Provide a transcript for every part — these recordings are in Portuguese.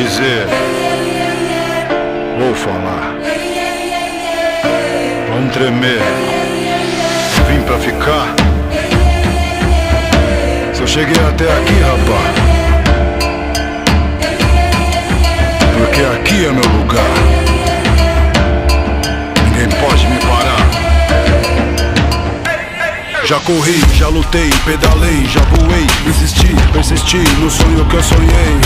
dizer, vou falar. Vamos tremer. Vim pra ficar. Se eu cheguei até aqui, rapaz, porque aqui é meu lugar. Ninguém pode me parar. Já corri, já lutei, pedalei, já voei, insisti, persisti no sonho que eu sonhei.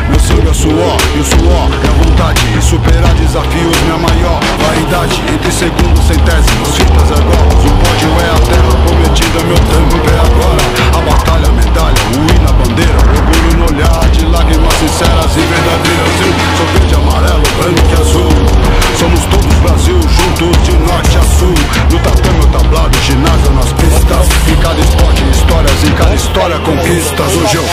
Meu sangue é suor, e o suor é a vontade. Superar desafios, minha maior vaidade. Entre segundos, centésimos, fitas argolas. O pódio é a terra prometida, meu tempo é agora. A batalha, medalha, o hino, a bandeira, orgulho no olhar de lágrimas sinceras e verdadeiras. Eu sou verde, amarelo, branco e azul. Somos todos Brasil, juntos de norte a sul. No tatame, o tablado, ginásio nas pistas. Em cada esporte, histórias, em cada história, conquistas. Hoje eu